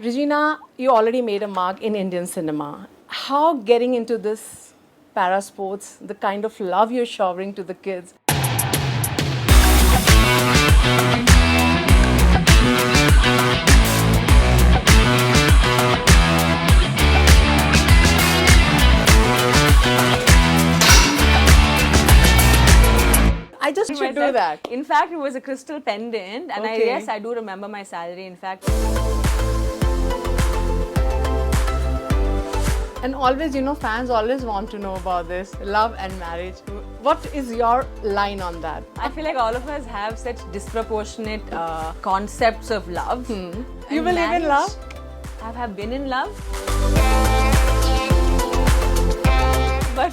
Regina, you already made a mark in Indian cinema. How getting into this para sports, the kind of love you're showering to the kids? I just should do that. In fact, it was a crystal pendant, and Okay. yes, I do remember my salary. In fact, And always, fans always want to know about this love and marriage. What is your line on that? I feel like all of us have such disproportionate concepts of love. You believe in love? I have been in love, but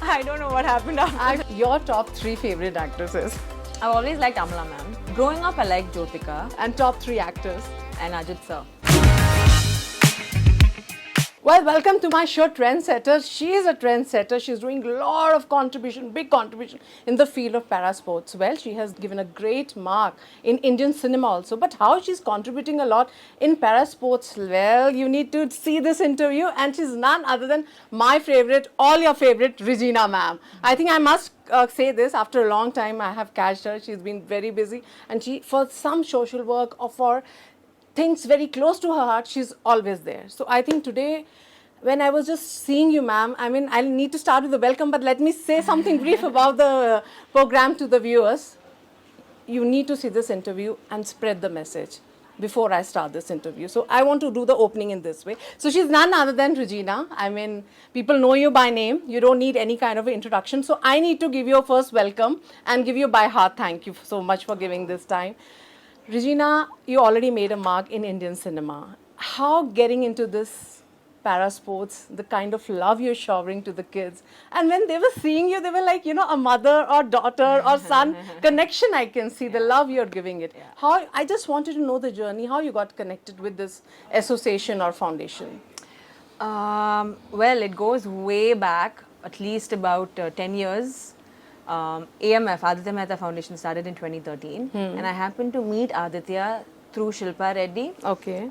I don't know what happened after. Your top 3 favorite actresses I've always liked Amala ma'am. Growing up, I liked Jyotika and top 3 actors. and Ajit sir. Well, welcome to my show, Trendsetters. She is a trendsetter. She's doing a lot of contribution, big contribution in the field of para sports. Well, she has given a great mark in Indian cinema also. But how she's contributing a lot in para sports, well, you need to see this interview. And she's none other than my favorite, all your favorite, Regina ma'am. I think I must say this, after a long time I have catched her. She's been very busy. And she, for some social work or for things very close to her heart, she's always there. So I think today, when I was just seeing you, ma'am, I mean, I'll need to start with the welcome, but let me say something brief about the program to the viewers. You need to see this interview and spread the message before I start this interview. So I want to do the opening in this way. So she's none other than Regina. I mean, people know you by name. You don't need any kind of introduction. So I need to give you a first welcome and give you by heart thank you so much for giving this time. Regina, you already made a mark in Indian cinema. How getting into this para sports, the kind of love you're showering to the kids, and when they were seeing you, they were like, a mother or daughter or son connection. I can see the love you're giving it. How? I just wanted to know the journey, how you got connected with this association or foundation. Well, it goes way back, at least about 10 years. AMF, Aditya Foundation, started in 2013, and I happened to meet Aditya through Shilpa Reddy. Okay.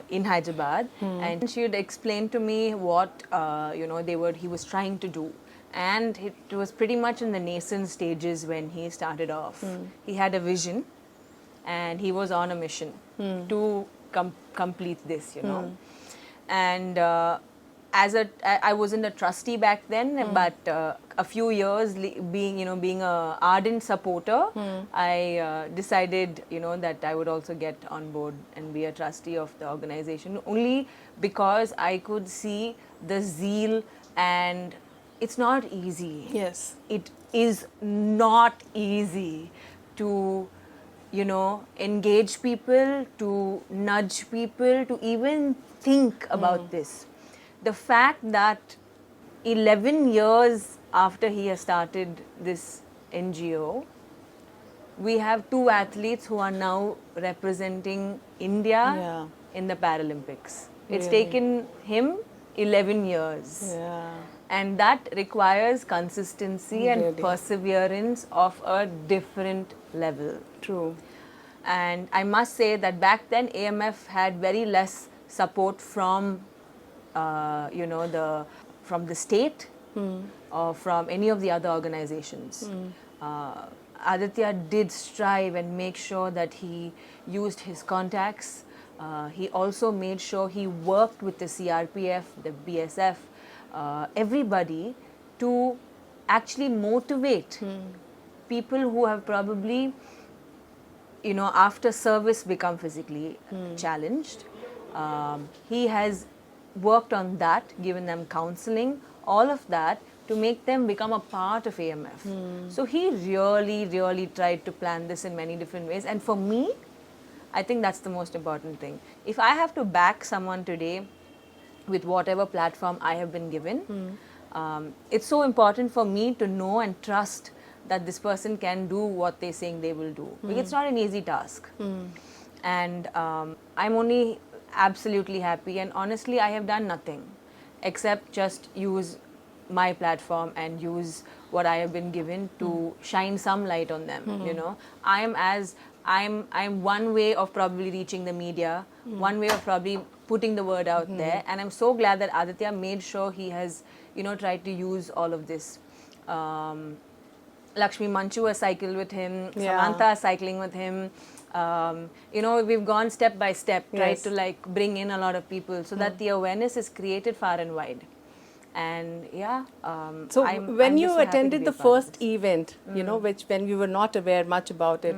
In Hyderabad, and she would explain to me what he was trying to do, and it was pretty much in the nascent stages when he started off. He had a vision, and he was on a mission to complete this, and I wasn't a trustee back then, but a few years being a ardent supporter, I decided that I would also get on board and be a trustee of the organization, only because I could see the zeal, and it's not easy. Yes. It is not easy to engage people, to nudge people, to even think about this. The fact that 11 years after he has started this NGO, we have 2 athletes who are now representing India in the Paralympics. It's taken him 11 years. Yeah. And that requires consistency and perseverance of a different level. True. And I must say that back then AMF had very less support from from the state or from any of the other organizations. Aditya did strive and make sure that he used his contacts. He also made sure he worked with the CRPF, the BSF, everybody to actually motivate people who have probably, after service become physically challenged. He has worked on that, given them counseling, all of that, to make them become a part of AMF. So he really, really tried to plan this in many different ways. And for me, I think that's the most important thing. If I have to back someone today with whatever platform I have been given, it's so important for me to know and trust that this person can do what they're saying they will do. Because it's not an easy task. And I'm only absolutely happy, and honestly I have done nothing except just use my platform and use what I have been given to shine some light on them. I am as I'm one way of probably reaching the media, one way of probably putting the word out there, and I'm so glad that Aditya made sure he has, tried to use all of this. Lakshmi Manchu has cycled with him, Samantha is cycling with him. We've gone step by step, tried to like bring in a lot of people so that the awareness is created far and wide. And so when I'm you just so happy to attended be a the part of first this. event, which when we were not aware much about it,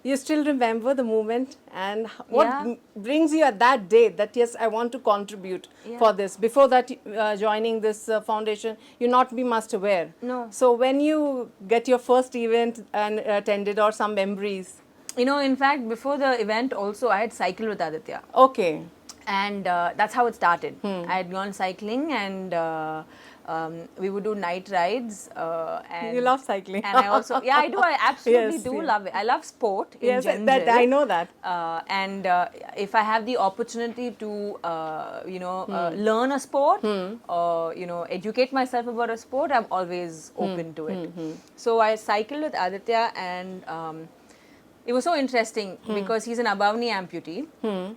you still remember the moment and what brings you at that day that yes, I want to contribute for this. Before that, joining this foundation, you not be much aware. No. So when you get your first event and attended or some memories. In fact, before the event also, I had cycled with Aditya. Okay. And that's how it started. I had gone cycling and we would do night rides. And you love cycling. And I also, I do. I absolutely Yes, do love it. I love sport in yes, general. that I know that. And if I have the opportunity to, learn a sport or, educate myself about a sport, I'm always open to it. So I cycled with Aditya and it was so interesting because he's an above knee amputee.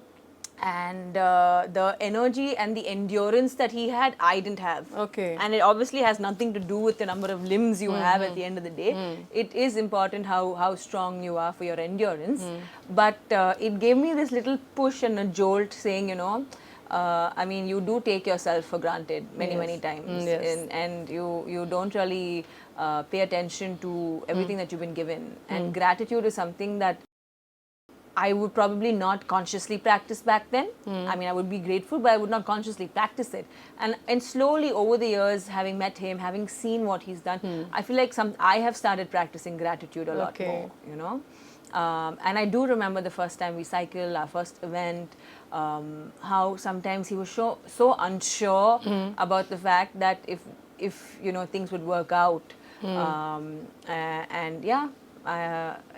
And the energy and the endurance that he had, I didn't have. Okay. And it obviously has nothing to do with the number of limbs you have at the end of the day. It is important how strong you are for your endurance. But it gave me this little push and a jolt saying, you do take yourself for granted many times. And you don't really pay attention to everything that you've been given. And gratitude is something that I would probably not consciously practice back then. I would be grateful, but I would not consciously practice it. And slowly over the years, having met him, having seen what he's done, I feel like I have started practicing gratitude a lot more, and I do remember the first time we cycled, our first event, how sometimes he was so unsure about the fact that if things would work out.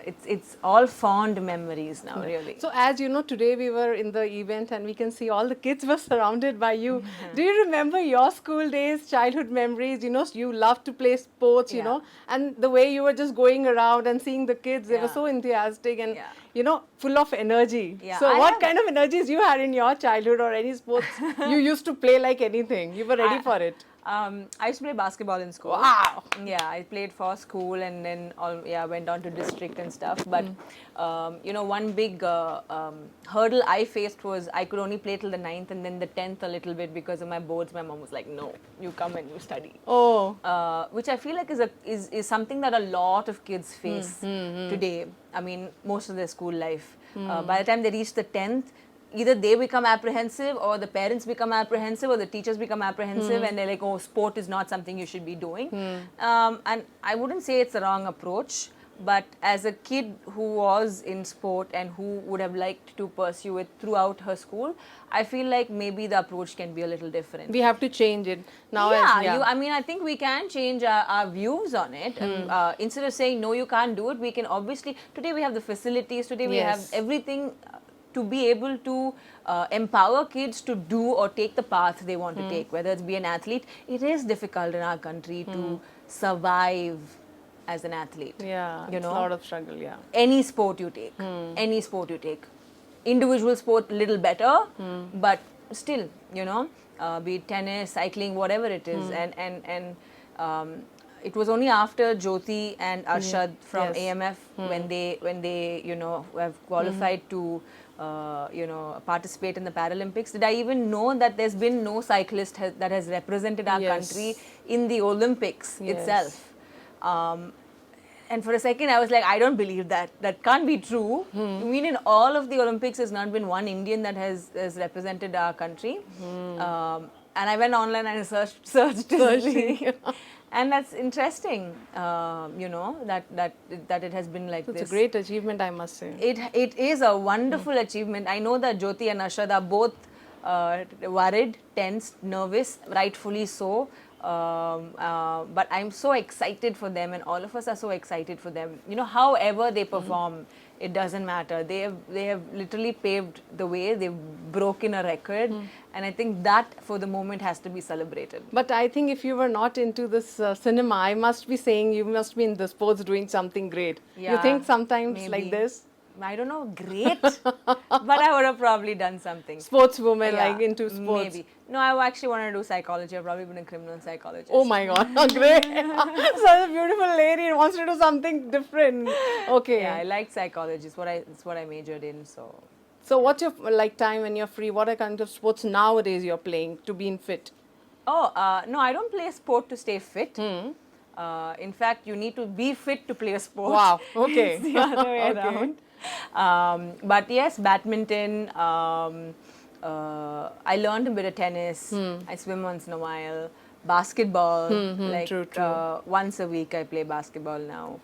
It's all fond memories now, really. So as you know, today we were in the event and we can see all the kids were surrounded by you. Do you remember your school days, childhood memories? You loved to play sports, and the way you were just going around and seeing the kids, they were so enthusiastic and, full of energy. So what kind of energies you had in your childhood or any sports you used to play like anything? You were ready for it? I used to play basketball in school. Wow! Yeah, I played for school and then went on to district and stuff. But one big hurdle I faced was I could only play till the 9th and then the 10th a little bit because of my boards. My mom was like, "No, you come and you study." Oh, which I feel like is something that a lot of kids face today. Most of their school life. By the time they reach the 10th, either they become apprehensive or the parents become apprehensive or the teachers become apprehensive and they're like, oh, sport is not something you should be doing. And I wouldn't say it's the wrong approach, but as a kid who was in sport and who would have liked to pursue it throughout her school, I feel like maybe the approach can be a little different. We have to change it now. I think we can change our views on it. Instead of saying, no, you can't do it, we can obviously, today we have the facilities, today we have everything to be able to empower kids to do or take the path they want to take, whether it's be an athlete. It is difficult in our country to survive as an athlete. Yeah, it's a lot of struggle, Any sport you take, Individual sport, little better, but still, be it tennis, cycling, whatever it is. And it was only after Jyoti and Arshad from AMF when they have qualified to participate in the Paralympics, did I even know that there's been no cyclist that has represented our country in the Olympics itself. And for a second I was like, I don't believe that. That can't be true. I mean, in all of the Olympics there's not been one Indian that has represented our country. And I went online and searched to see. And that's interesting, that it has been like this. It's a great achievement, I must say. It is a wonderful achievement. I know that Jyoti and Arshad are both worried, tensed, nervous, rightfully so. But I'm so excited for them, and all of us are so excited for them. However they perform, it doesn't matter. They have literally paved the way. They've broken a record, and I think that for the moment has to be celebrated. But I think if you were not into this cinema, I must be saying you must be in the sports doing something great. Yeah, you think sometimes maybe. like this? I don't know, great, but I would have probably done something. Sportswoman, Yeah, like into sports. Maybe. No, I actually wanted to do psychology. I've probably been a criminal psychologist. Oh my God, great. Such a beautiful lady wants to do something different. Okay. Yeah, I liked psychology. It's what I majored in. So what's your like time when you're free? What are kind of sports nowadays you're playing to be in fit? Oh, no, I don't play sport to stay fit. In fact, you need to be fit to play a sport. Wow, okay. It's the other way around. But yes, badminton. I learned a bit of tennis. I swim once in a while. Basketball. Like true, true. Once a week I play basketball now.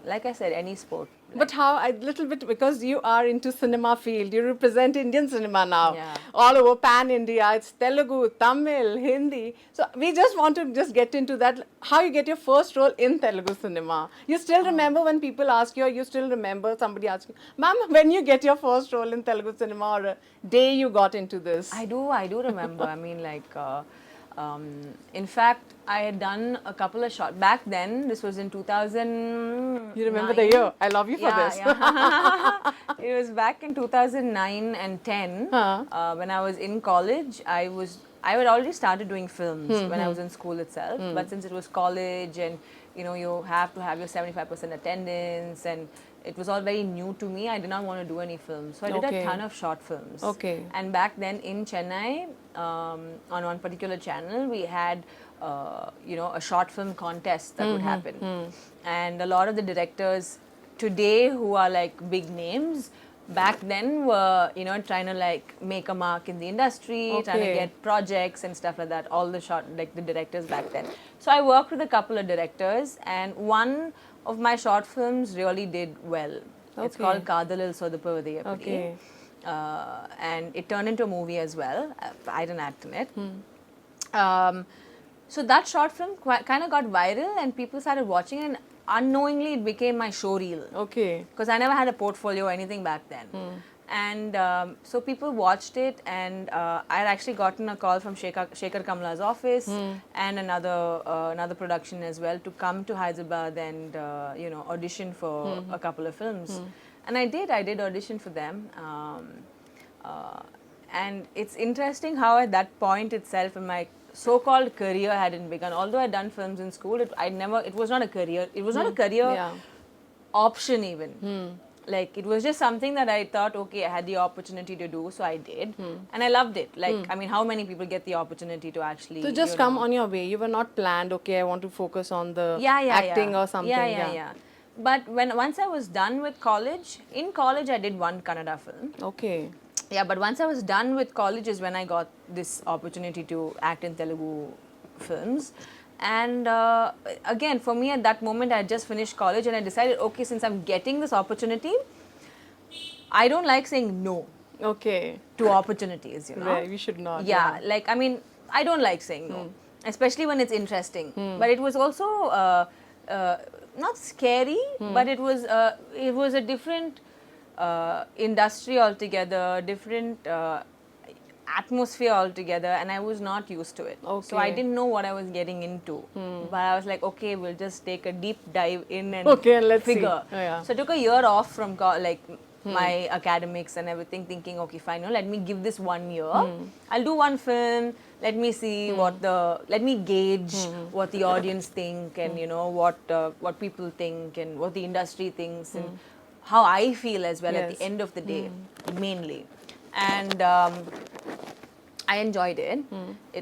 Like I said, any sport. But how, a little bit, because you are into cinema field, you represent Indian cinema now, Yeah. all over pan-India, it's Telugu, Tamil, Hindi. So we just want to just get into that, how you get your first role in Telugu cinema. You still remember when people ask you, or you still remember somebody asking, ma'am, when you get your first role in Telugu cinema, or a day you got into this? I do remember. I mean, like, in fact, I had done a couple of shots. Back then, this was in 2000. You remember the year? I love you for this. Yeah. It was back in 2009 and 10 when I was in college. I had already started doing films when I was in school itself. But since it was college and you have to have your 75% attendance and it was all very new to me, I did not want to do any films. So I did a ton of short films. Okay. And back then in Chennai, on one particular channel, we had a short film contest that would happen. And a lot of the directors today who are like big names, back then were, trying to like make a mark in the industry, trying to get projects and stuff like that, all the the directors back then. So I worked with a couple of directors and one of my short films really did well. It's called Kadalil Sodapavadi. Okay. And it turned into a movie as well. I didn't act in it. So that short film kind of got viral and people started watching it and unknowingly it became my show reel. Okay. Because I never had a portfolio or anything back then. And so people watched it and I had actually gotten a call from Shekhar Kamla's office and another production as well to come to Hyderabad and audition for a couple of films. And I did audition for them. And it's interesting how at that point itself in my so-called career hadn't begun. Although I'd done films in school, it was not a career. It was not a career option even. Like it was just something that I thought, okay, I had the opportunity to do, so I did, and I loved it. Like I mean, how many people get the opportunity to actually? So just come on your way. You were not planned. Okay, I want to focus on the acting or something. Yeah. But once I was done with college, in college I did one Kannada film. Okay. Yeah, but once I was done with college is when I got this opportunity to act in Telugu films. And again, for me at that moment, I had just finished college and I decided, okay, since I'm getting this opportunity, I don't like saying no to opportunities, Right, we should not. Yeah, like, I mean, I don't like saying no, especially when it's interesting. But it was also not scary, but it was a different industry altogether, different atmosphere altogether, and I was not used to it. So I didn't know what I was getting into. But I was like, okay, we'll just take a deep dive in and let's figure. See. So I took a year off from my academics and everything, thinking, okay, fine, let me give this 1 year. I'll do one film. Let me see let me gauge what the audience think and what people think and what the industry thinks and how I feel as well at the end of the day, mainly. And I enjoyed it.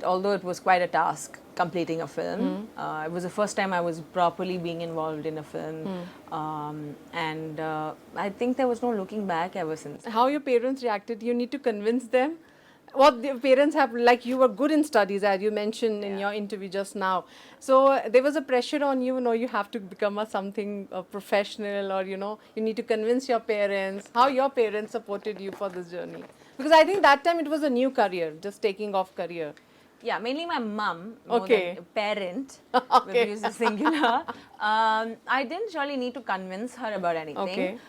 Although it was quite a task completing a film. It was the first time I was properly being involved in a film. And I think there was no looking back ever since. How your parents reacted? You need to convince them. What the parents have, like you were good in studies, as you mentioned in your interview just now. So there was a pressure on you, you have to become a professional, or you need to convince your parents. How your parents supported you for this journey? Because I think that time it was a new career, just taking off career. Yeah, mainly my mum, more than a parent, if we use the singular. I didn't really need to convince her about anything.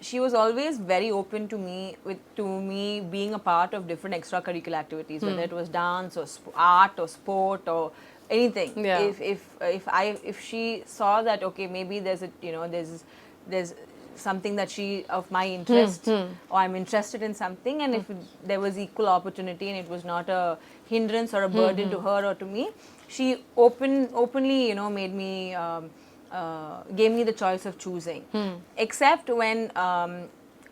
She was always very open to me being a part of different extracurricular activities, whether it was dance or art or sport or anything. If she saw that, okay, maybe there's something that of my interest, or I'm interested in something, and if there was equal opportunity and it was not a hindrance or a burden to her or to me, she openly, made me, gave me the choice of choosing. Except when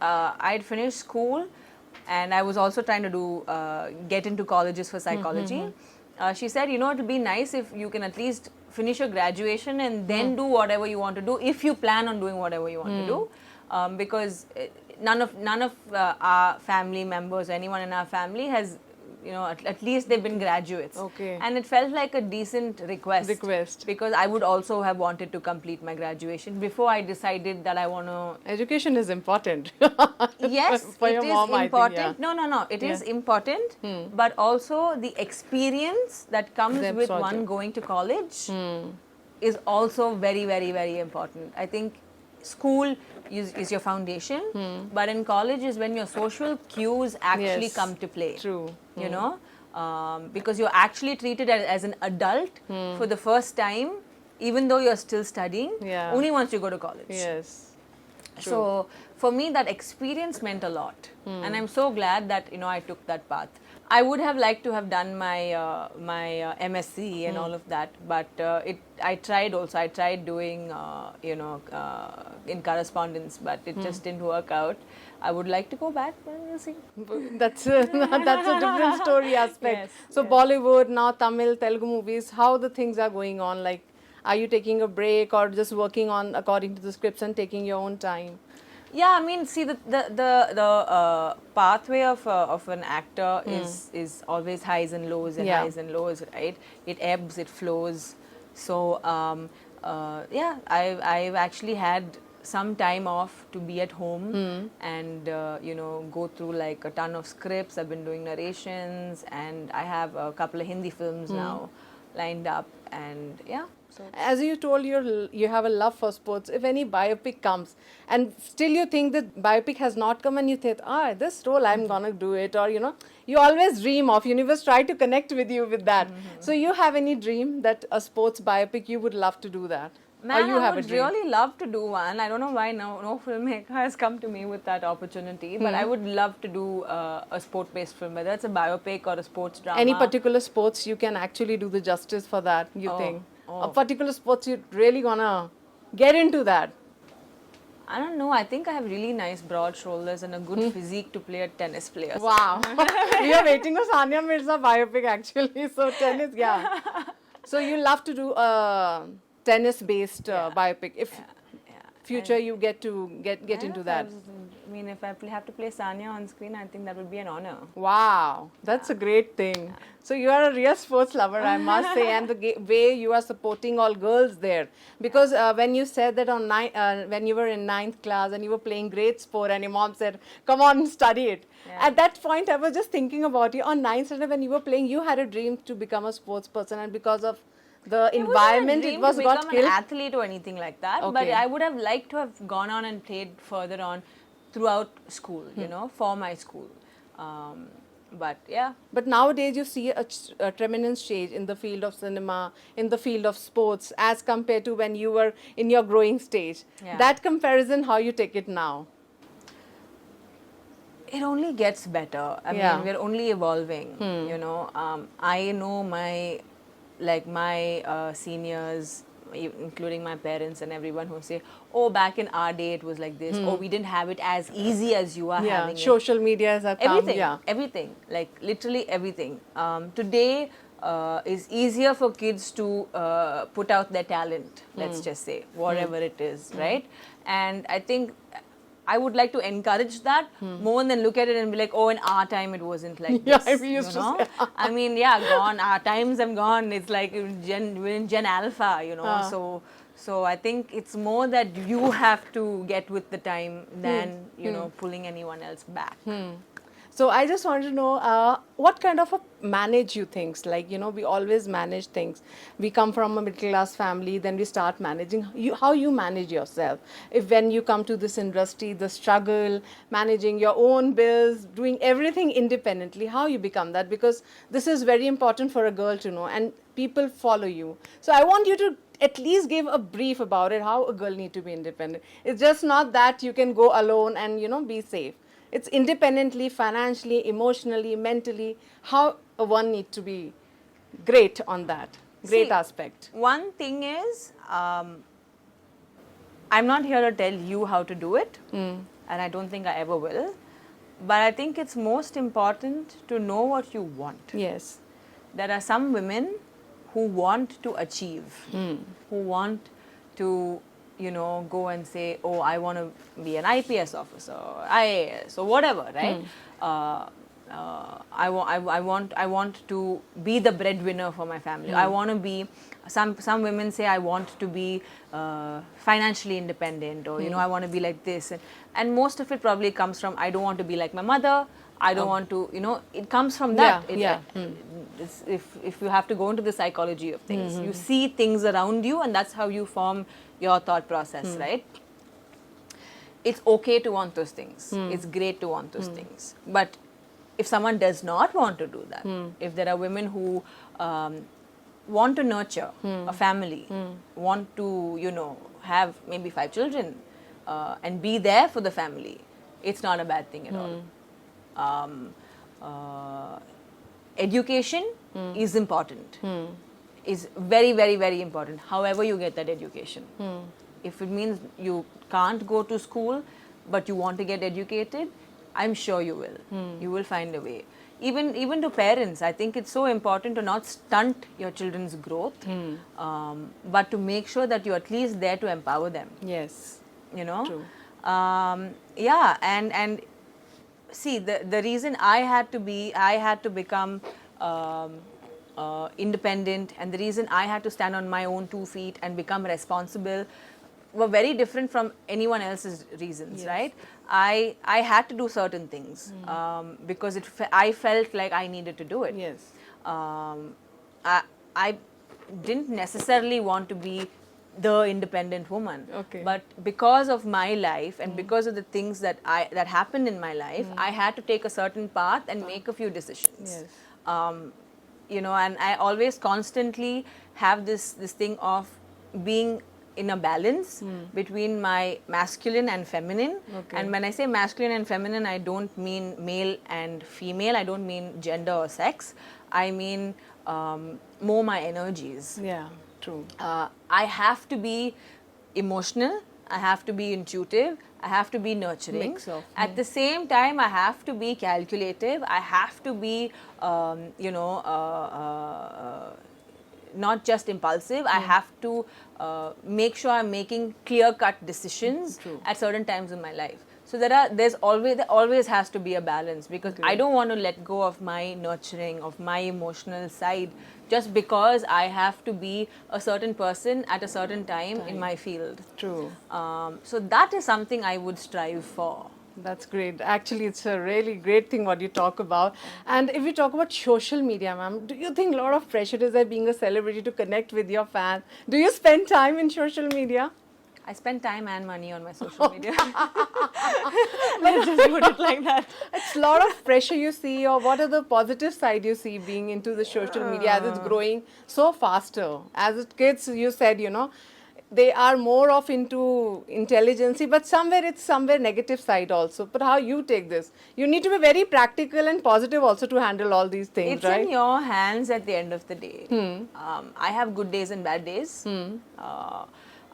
I'd finished school and I was also trying to get into colleges for psychology. She said, it'll be nice if you can at least finish your graduation and then do whatever you want to do, if you plan on doing whatever you want to do, because none of our family members, anyone in our family has, at least they've been graduates. Okay. And it felt like a decent request. Because I would also have wanted to complete my graduation before I decided that I want to... Education is important. Yes, For it your is mom, important. I think, No, it is important. But also the experience that comes The with exposure. one going to college is also very, very, very important. I think school is your foundation, but in college is when your social cues actually Yes, come to play. true. Because you're actually treated as an adult for the first time, even though you're still studying, Yeah. only once you go to college. Yes. True. So for me, that experience meant a lot, and I'm so glad that I took that path. I would have liked to have done my MSc and all of that, but I tried also. I tried doing in correspondence, but it just didn't work out. I would like to go back, but we'll see. That's a different story aspect. Yes, So Bollywood, now Tamil, Telugu movies, how the things are going on? Like, are you taking a break or just working on according to the scripts and taking your own time? Yeah, I mean, see, the pathway of an actor is always highs and lows and Yeah. highs and lows, right? It ebbs, it flows. So yeah, I've actually had some time off to be at home and go through like a ton of scripts. I've been doing narrations, and I have a couple of Hindi films now lined up, and yeah. So As you told, you have a love for sports. If any biopic comes and still you think that biopic has not come and you think, this role I'm gonna do it, or you always dream of, universe try to connect with you with that. So you have any dream that a sports biopic you would love to do that? man, or you I have would a dream? really love to do one. I don't know why no filmmaker has come to me with that opportunity, but I would love to do a sport-based film, whether it's a biopic or a sports drama. Any particular sports you can actually do the justice for that, you think? A particular sports you're really gonna get into that? I don't know. I think I have really nice broad shoulders and a good physique to play a tennis player. Wow. We are waiting for Sania Mirza biopic actually. So tennis, yeah. So you love to do a tennis-based biopic. If future you get to get into that. I mean, if I have to play Sanya on screen, I think that would be an honor. Wow, that's a great thing. So you are a real sports lover, I must say, and the way you are supporting all girls there. Because when you said that when you were in 9th class and you were playing great sport, and your mom said, "Come on, study it." Yeah. At that point, I was just thinking about you. On 9th standard, when you were playing, you had a dream to become a sports person, and because of the environment, it was got to killed. become an athlete or anything like that. But Okay. I would have liked to have gone on and played further on throughout school, for my school. But yeah. But nowadays you see a tremendous change in the field of cinema, in the field of sports, as compared to when you were in your growing stage. Yeah. That comparison, how you take it now? It only gets better. I Yeah. mean, we're only evolving, I know my seniors, including my parents and everyone, who say, "Oh, back in our day it was like this. Oh, we didn't have it as easy as you are having it." Social media has come. Everything, Yeah. everything, like literally everything. Today is easier for kids to put out their talent, let's just say, whatever it is, right? And I think I would like to encourage that more than look at it and be like, "Oh, in our time it wasn't like Yeah, this." we used to say. I mean, yeah, gone. Our times have gone. It's like we're in Gen Alpha, So I think it's more that you have to get with the time than pulling anyone else back. So I just wanted to know what kind of a manage you things, like, we always manage things. We come from a middle class family, then we start managing. How you manage yourself? If when you come to this industry, the struggle, managing your own bills, doing everything independently, how you become that? Because this is very important for a girl to know, and people follow you. So I want you to at least give a brief about it, how a girl need to be independent. It's just not that you can go alone and, you know, be safe. It's independently, financially, emotionally, mentally, how a one need to be great on that. Great aspect. One thing is, I'm not here to tell you how to do it, and I don't think I ever will. But I think it's most important to know what you want. Yes. There are some women who want to achieve, who want to, you know, go and say, oh, I want to be an IPS officer, IAS, or whatever, right? I want to be the breadwinner for my family. I want to be. Some women say I want to be financially independent, or you know, I want to be like this, and most of it probably comes from I don't want to be like my mother. I don't want to, you know, it comes from that. If you have to go into the psychology of things, you see things around you, and that's how you form your thought process, right? It's okay to want those things. It's great to want those things, but if someone does not want to do that, if there are women who want to nurture a family, want to, you know, have maybe 5 children and be there for the family, it's not a bad thing at all. Education is important, is very, very, very important. However you get that education. If it means you can't go to school, but you want to get educated, I'm sure you will. You will find a way. Even to parents, I think it's so important to not stunt your children's growth, but to make sure that you're at least there to empower them. Yes. You know? True. Yeah, and see, the reason I had to become independent, and the reason I had to stand on my own 2 feet and become responsible were very different from anyone else's reasons, right? I had to do certain things because I felt like I needed to do it. Yes. I didn't necessarily want to be the independent woman, but because of my life and because of the things that happened in my life, I had to take a certain path and make a few decisions. Yes. You know, and I always constantly have this thing of being in a balance between my masculine and feminine. And when I say masculine and feminine, I don't mean male and female. I don't mean gender or sex. I mean more my energies. Yeah, true. I have to be emotional. I have to be intuitive. I have to be nurturing. At the same time, I have to be calculative. I have to be, you know, not just impulsive. I have to make sure I'm making clear-cut decisions at certain times in my life. So there always has to be a balance, because I don't want to let go of my nurturing, of my emotional side, just because I have to be a certain person at a certain time in my field. True. So that is something I would strive for. That's great. Actually, it's a really great thing what you talk about. And if you talk about social media, ma'am, do you think a lot of pressure is there being a celebrity to connect with your fans? Do you spend time in social media? I spend time and money on my social media. Let's just put it like that. It's a lot of pressure you see, or what are the positive side you see being into the social media as it's growing so faster? As kids, you said, you know, they are more of into intelligence, but it's somewhere negative side also. But how you take this? You need to be very practical and positive also to handle all these things, right? It's in your hands at the end of the day. I have good days and bad days.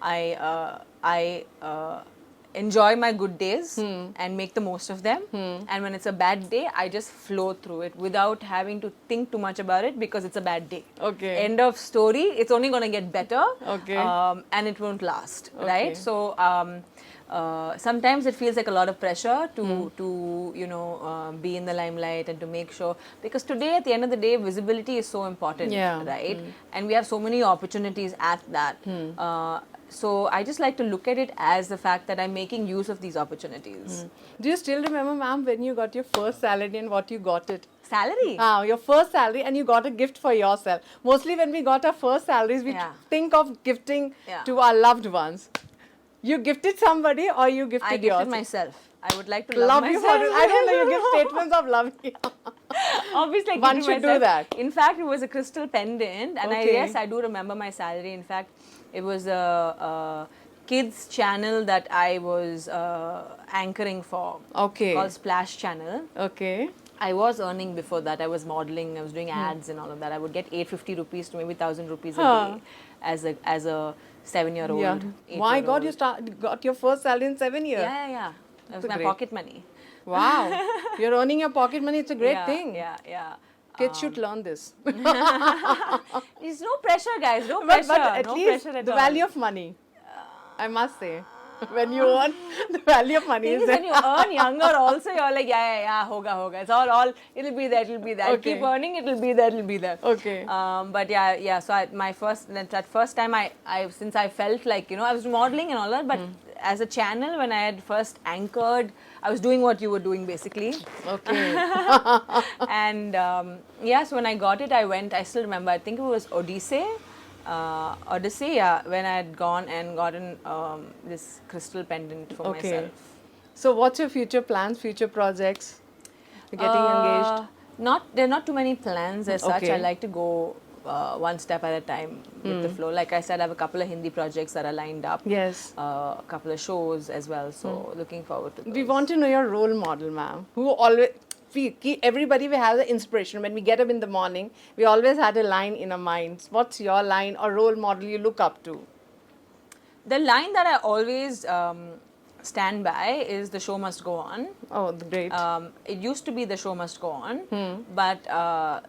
I enjoy my good days and make the most of them. And when it's a bad day, I just flow through it without having to think too much about it, because it's a bad day. End of story. It's only going to get better. And it won't last, right? So sometimes it feels like a lot of pressure to you know, be in the limelight and to make sure, because today at the end of the day, visibility is so important, right? And we have so many opportunities at that. So I just like to look at it as the fact that I'm making use of these opportunities. Do you still remember, ma'am, when you got your first salary and what you got it? Salary? Your first salary, and you got a gift for yourself. Mostly when we got our first salaries, we think of gifting to our loved ones. You gifted somebody, or you gifted yourself? I gifted myself. I would like to love myself. You for it. I don't know, you give statements of love. Obviously, one should do that. In fact, it was a crystal pendant, and yes, I do remember my salary. In fact, It was a kids channel that I was anchoring for. Okay. Called Splash Channel. Okay. I was earning before that. I was modeling. I was doing ads and all of that. I would get 850 rupees to maybe 1,000 rupees a day as a 7-year-old. Yeah. My God, you got your first salary in 7 years. Yeah. That was my great. pocket money. Wow. You're earning your pocket money. It's a great thing. Yeah. Kids should learn this. There's no pressure, guys. No But pressure. at no least pressure at the all. value of money, I must say. When you earn, the value of money Thing is is, there. when you earn younger also, you're like, yeah, hoga. It's all, it'll be there. I Okay. keep earning, it'll be there. Okay. But yeah, so that first time since I felt like, I was modeling and all that, but as a channel, when I had first anchored, I was doing what you were doing basically. Okay. And so when I got it, I still remember, I think it was Odyssey, when I had gone and gotten this crystal pendant for myself. So what's your future plans, future projects? You're getting engaged? There are not too many plans as such. Okay. I like to go one step at a time with the flow. Like I said, I have a couple of Hindi projects that are lined up. Yes. A couple of shows as well. So looking forward to those. We want to know your role model, ma'am. Who always... Everybody will have the inspiration. When we get up in the morning, we always had a line in our minds. What's your line or role model you look up to? The line that I always stand by is the show must go on. Oh, great. It used to be the show must go on, but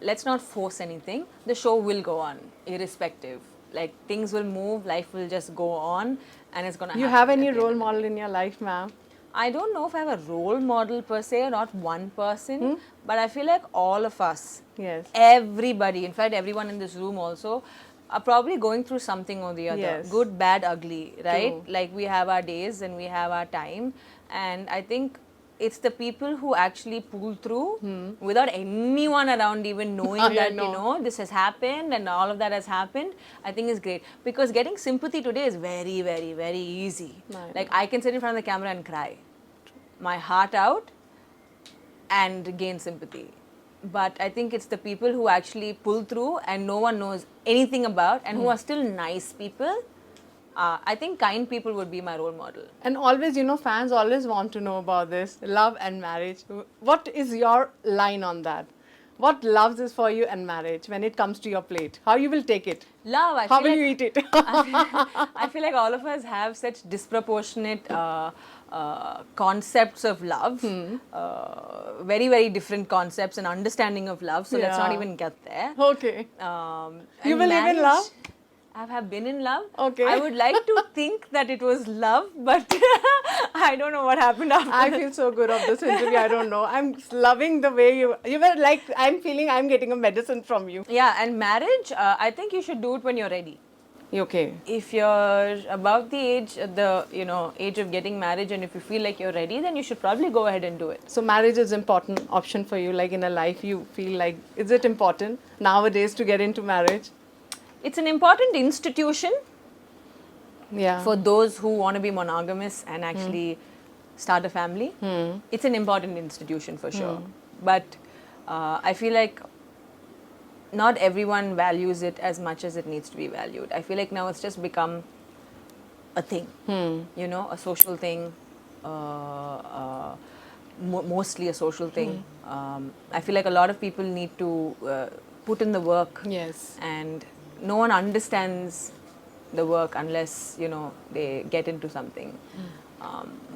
let's not force anything. The show will go on, irrespective. Like things will move, life will just go on, and it's gonna. You have any role model in your life, ma'am? I don't know if I have a role model per se, not one person, but I feel like all of us, Yes. everybody, in fact everyone in this room also, are probably going through something or the other. Yes. Good, bad, ugly, right? True. Like we have our days and we have our time, and I think it's the people who actually pull through without anyone around even knowing that, this has happened and all of that has happened, I think is great. Because getting sympathy today is very, very, very easy. Like I can sit in front of the camera and cry my heart out and gain sympathy. But I think it's the people who actually pull through and no one knows anything about and who are still nice people. I think kind people would be my role model. And always, fans always want to know about this, love and marriage. What is your line on that? What loves is for you and marriage when it comes to your plate? How you will take it? Love. How will you eat it? I feel like all of us have such disproportionate concepts of love, very, very different concepts and understanding of love. So let's not even get there. Okay. You will live in love? I have been in love. Okay. I would like to think that it was love, but I don't know what happened after. I feel so good of this interview. I don't know. I'm loving the way you were like, I'm feeling I'm getting a medicine from you. Yeah, and marriage, I think you should do it when you're ready. Okay. If you're above the age, age of getting married, and if you feel like you're ready, then you should probably go ahead and do it. So marriage is important option for you, like in a life you feel like, is it important nowadays to get into marriage? It's an important institution for those who want to be monogamous and actually start a family. It's an important institution for sure. But I feel like not everyone values it as much as it needs to be valued. I feel like now it's just become a thing, a social thing, mostly a social thing. I feel like a lot of people need to put in the work. Yes. And no one understands the work unless, they get into something.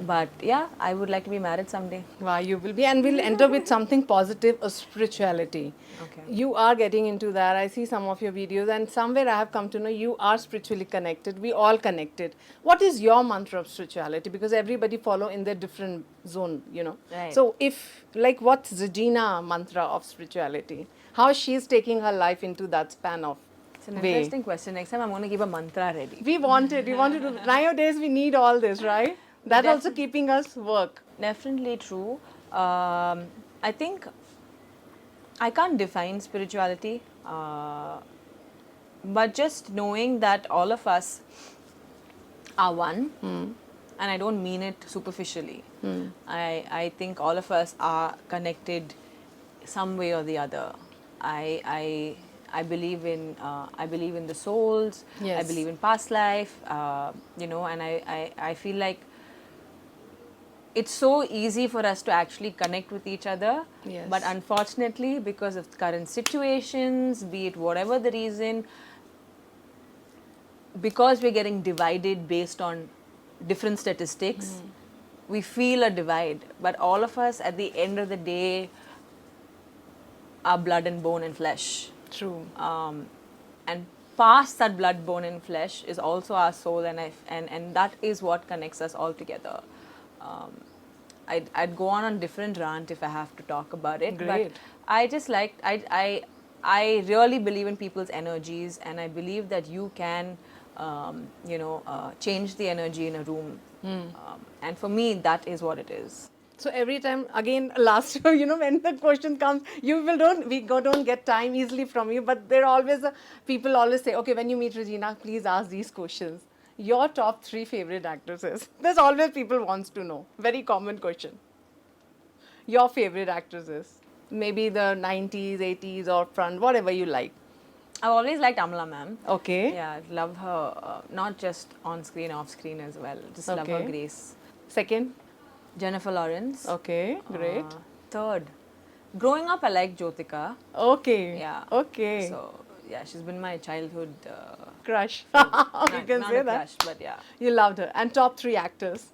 But yeah, I would like to be married someday. Wow, you will be. And we'll enter with something positive, a spirituality. Okay. You are getting into that. I see some of your videos and somewhere I have come to know you are spiritually connected. We all connected. What is your mantra of spirituality? Because everybody follow in their different zone, Right. So what's Regina mantra of spirituality? How she's taking her life into that span of It's an way. interesting question. Next time I'm going to keep a mantra ready. We wanted to, nowadays we need all this, right? That also keeping us work. Definitely true. I think I can't define spirituality, but just knowing that all of us are one, and I don't mean it superficially. I think all of us are connected some way or the other. I I believe in the souls. Yes. I believe in past life. You know, and I feel like it's so easy for us to actually connect with each other. Yes. But unfortunately, because of current situations, be it whatever the reason, because we're getting divided based on different statistics, we feel a divide. But all of us, at the end of the day, are blood and bone and flesh. True. And past that blood, bone, and flesh is also our soul, and that is what connects us all together. I'd go on different rant if I have to talk about it. Great. But I just like I really believe in people's energies, and I believe that you can change the energy in a room. And for me, that is what it is. So every time, again, last you know, when the question comes, don't get time easily from you. But there are always people always say, okay, when you meet Regina, please ask these questions. Your top 3 favorite actresses. There's always people wants to know. Very common question. Your favorite actresses, maybe the 90s, 80s, or front, whatever you like. I've always liked Amla ma'am. Okay. Yeah, I love her, not just on screen, off screen as well. Just love her Okay. grace. Second. Jennifer Lawrence. Okay, great. Third, growing up, I liked Jyotika. Okay. Yeah. Okay. So yeah, she's been my childhood Crush. not, You can not say a that. crush, but yeah. You loved her. And top 3 actors.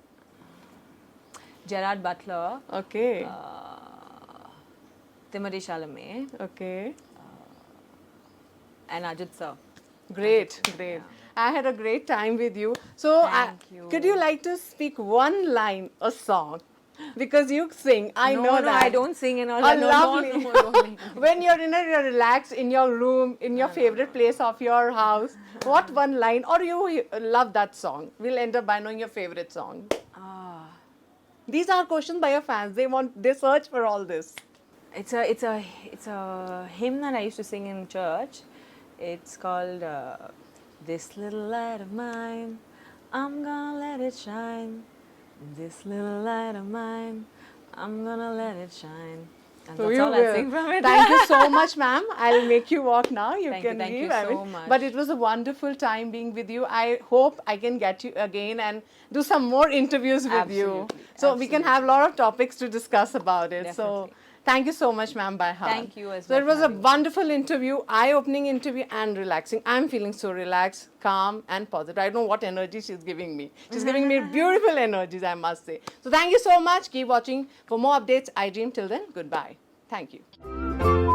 Gerard Butler, Okay. Timothy Chalamet, Okay. and Ajit sir. Great, great. I had a great time with you. So, Thank you. could you like to speak one line, a song? Because you sing, I know No, that. I don't sing and all Oh, that. No, lovely. no, don't. When you're you're relaxed in your room, in your favorite place of your house, what one line, or you love that song? We'll end up by knowing your favorite song. These are questions by your fans. They search for all this. It's a hymn that I used to sing in church. It's called "This Little Light of Mine, I'm gonna let it shine. This little light of mine, I'm gonna let it shine." And So that's you all I will. sing from it. Thank you so much, ma'am. I'll make you walk now. You Thank can you leave. so much. But it was a wonderful time being with you. I hope I can get you again and do some more interviews with you. Absolutely. So we can have a lot of topics to discuss about it. So Definitely. thank you so much, ma'am, by heart. Thank you as So well it was for a having me. wonderful interview, eye-opening interview and relaxing. I'm feeling so relaxed, calm and positive. I don't know what energy she's giving me. She's giving me beautiful energies, I must say. So thank you so much. Keep watching for more updates. iDream. Till then, goodbye. Thank you.